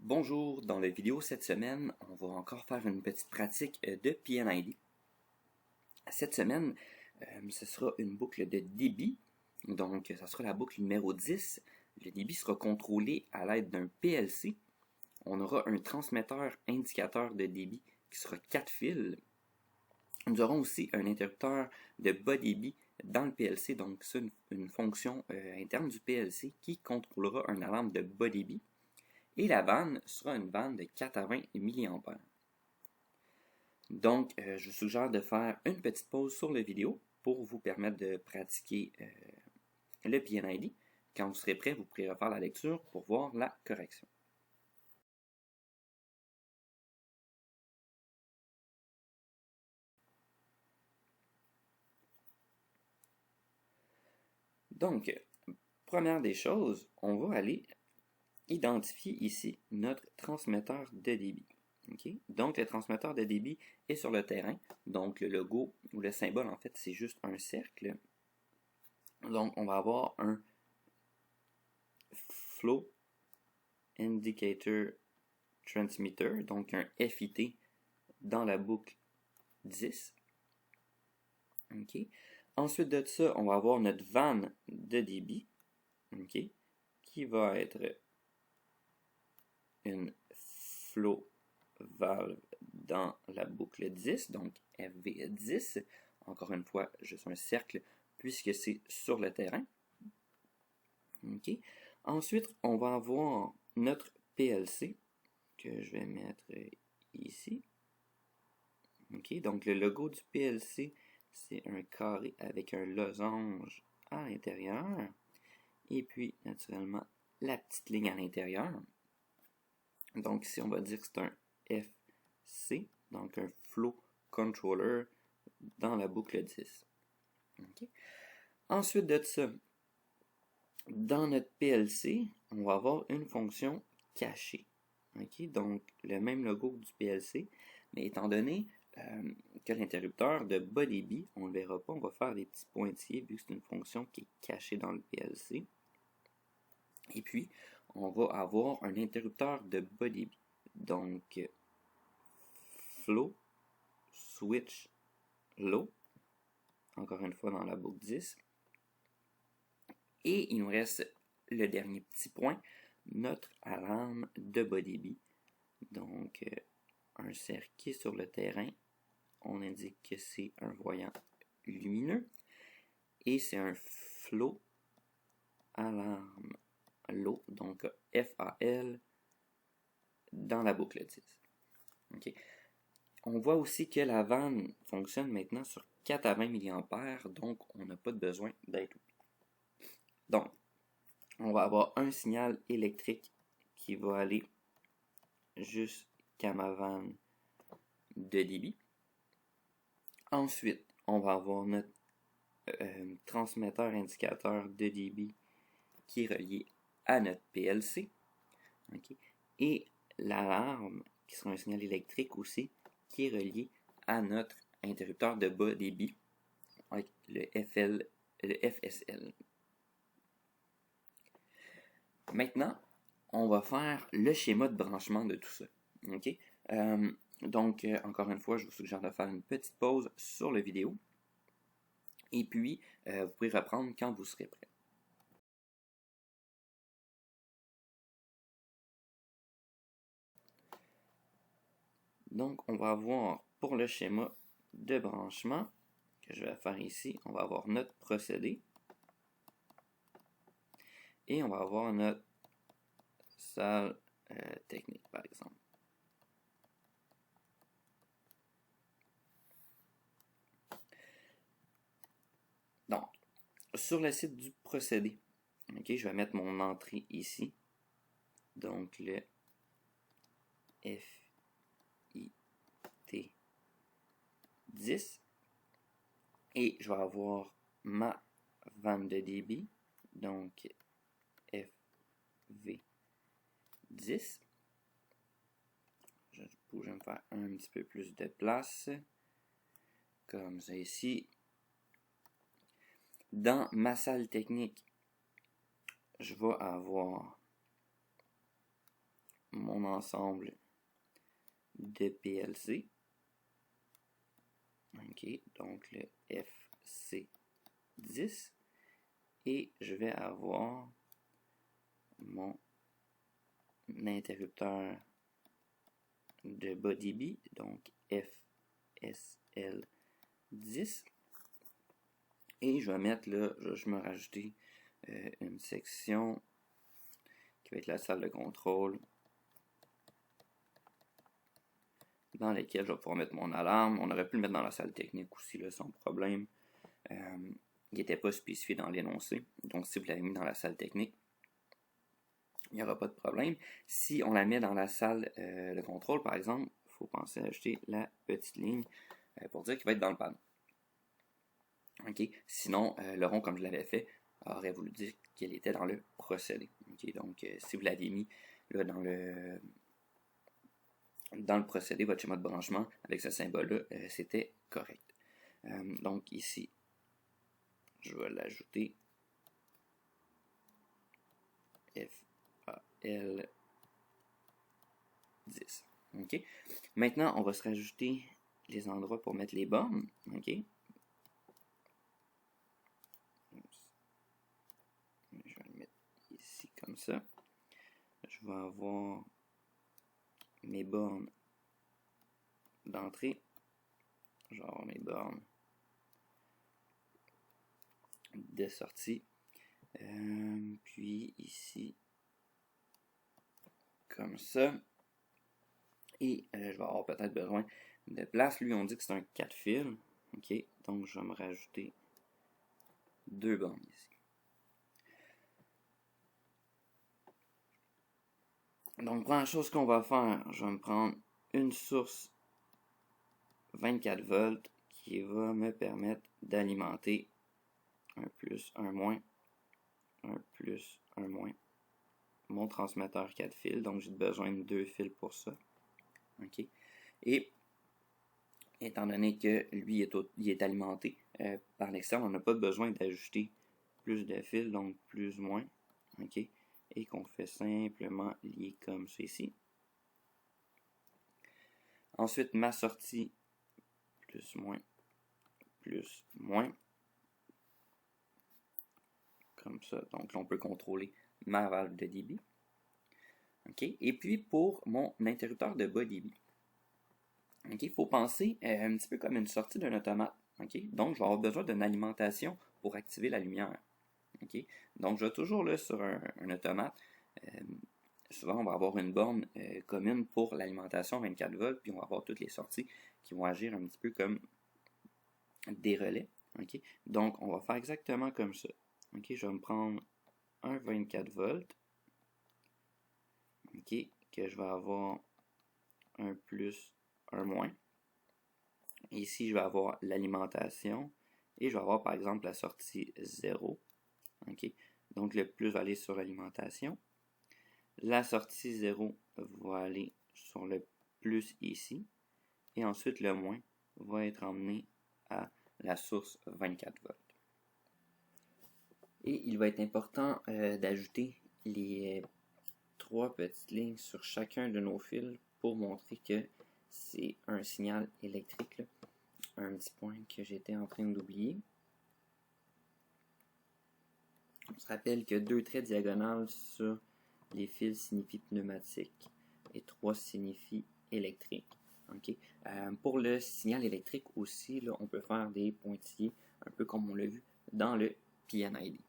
Bonjour, dans la vidéo cette semaine, on va encore faire une petite pratique de PNID. Cette semaine, ce sera une boucle de débit, donc ça sera la boucle numéro 10. Le débit sera contrôlé à l'aide d'un PLC. On aura un transmetteur indicateur de débit qui sera 4 fils. Nous aurons aussi un interrupteur de bas débit dans le PLC, donc c'est une fonction interne du PLC qui contrôlera un alarme de bas débit. Et la vanne sera une vanne de 4 à 20 mA. Donc, je vous suggère de faire une petite pause sur la vidéo pour vous permettre de pratiquer le PNID. Quand vous serez prêt, vous pourrez refaire la lecture pour voir la correction. Donc, première des choses, on va aller identifier ici notre transmetteur de débit. Okay? Donc, le transmetteur de débit est sur le terrain. Donc, le logo ou le symbole, en fait, c'est juste un cercle. Donc, on va avoir un Flow Indicator Transmitter, donc un FIT dans la boucle 10. Okay. Ensuite de ça, on va avoir notre vanne de débit, okay, qui va être une flow valve dans la boucle 10, donc FV10. Encore une fois, juste un cercle puisque c'est sur le terrain. Okay. Ensuite, on va avoir notre PLC que je vais mettre ici. Okay. Donc, le logo du PLC, c'est un carré avec un losange à l'intérieur. Et puis, naturellement, la petite ligne à l'intérieur. Donc ici, on va dire que c'est un FC, donc un Flow Controller dans la boucle 10. Okay. Ensuite de ça, dans notre PLC, on va avoir une fonction cachée. Okay. Donc le même logo du PLC, mais étant donné que l'interrupteur de bas débit, on ne le verra pas, on va faire des petits pointillés vu que c'est une fonction qui est cachée dans le PLC. Et puis, on va avoir un interrupteur de bas débit. Donc, flow, switch, low. Encore une fois dans la boucle 10. Et il nous reste le dernier petit point, notre alarme de bas débit. Donc, un cercle qui est sur le terrain. On indique que c'est un voyant lumineux. Et c'est un flow alarme low, donc FAL, dans la boucle 10. Okay. On voit aussi que la vanne fonctionne maintenant sur 4 à 20 mA, donc on n'a pas besoin d'être. Donc, on va avoir un signal électrique qui va aller jusqu'à ma vanne de débit. Ensuite, on va avoir notre transmetteur indicateur de débit qui est relié à notre PLC. Okay. Et l'alarme, qui sera un signal électrique aussi, qui est relié à notre interrupteur de bas débit avec le FSL. Maintenant, on va faire le schéma de branchement de tout ça. Okay? Donc, encore une fois, je vous suggère de faire une petite pause sur la vidéo. Et puis, vous pouvez reprendre quand vous serez prêt. Donc, on va avoir pour le schéma de branchement que je vais faire ici, on va avoir notre procédé. Et on va avoir notre salle technique, par exemple. Donc, sur le site du procédé, okay, je vais mettre mon entrée ici. Donc, le FIT 10. Et je vais avoir ma vanne de débit. Donc, FV 10. Je vais me faire un petit peu plus de place. Comme ça ici. Dans ma salle technique, je vais avoir mon ensemble de PLC. OK, donc le FC10. Et je vais avoir mon interrupteur de bas débit, donc FSL10. Et je vais mettre là, je vais me rajouter une section qui va être la salle de contrôle, dans laquelle je vais pouvoir mettre mon alarme. On aurait pu le mettre dans la salle technique aussi, là, sans problème. Il n'était pas spécifié dans l'énoncé. Donc, si vous l'avez mis dans la salle technique, il n'y aura pas de problème. Si on la met dans la salle de contrôle, par exemple, il faut penser à ajouter la petite ligne pour dire qu'il va être dans le panneau. Okay. Sinon, le rond, comme je l'avais fait, aurait voulu dire qu'il était dans le procédé. Okay. Donc, si vous l'aviez mis là, dans le procédé, votre schéma de branchement, avec ce symbole-là, c'était correct. Donc, ici, je vais l'ajouter FAL10. Okay. Maintenant, on va se rajouter les endroits pour mettre les bornes. Okay. Je vais le mettre ici comme ça. Je vais avoir mes bornes d'entrée. Je vais avoir mes bornes de sortie. Puis ici, comme ça. Et je vais avoir peut-être besoin de place. Lui, on dit que c'est un 4 fils. OK, donc je vais me rajouter 2 bornes ici. Donc, première chose qu'on va faire, je vais me prendre une source 24 volts qui va me permettre d'alimenter un plus, un moins, un plus, un moins, mon transmetteur 4 fils. Donc, j'ai besoin de 2 fils pour ça. OK. Et étant donné que lui il est alimenté par l'externe, on n'a pas besoin d'ajouter plus de fils, donc plus, moins. OK. Et qu'on fait simplement lier comme ceci. Ensuite, ma sortie, plus, moins, comme ça. Donc là, on peut contrôler ma valve de débit. OK. Et puis, pour mon interrupteur de bas débit, OK, il faut penser un petit peu comme une sortie d'un automate. OK. Donc, je vais avoir besoin d'une alimentation pour activer la lumière. OK. Donc, je vais toujours là sur un automate. Souvent, on va avoir une borne commune pour l'alimentation 24 volts, puis on va avoir toutes les sorties qui vont agir un petit peu comme des relais. Okay? Donc, on va faire exactement comme ça. Okay? Je vais me prendre un 24 volts, okay? Que je vais avoir un plus, un moins. Ici, je vais avoir l'alimentation et je vais avoir par exemple la sortie 0. Okay? Donc, le plus va aller sur l'alimentation. La sortie 0 va aller sur le plus ici. Et ensuite, le moins va être emmené à la source 24 volts. Et il va être important d'ajouter les 3 petites lignes sur chacun de nos fils pour montrer que c'est un signal électrique. Là. Un petit point que j'étais en train d'oublier. On se rappelle que 2 traits diagonales sur les fils signifient pneumatique et 3 signifient électrique. Okay. Pour le signal électrique aussi, là, on peut faire des pointillés, un peu comme on l'a vu dans le PNID.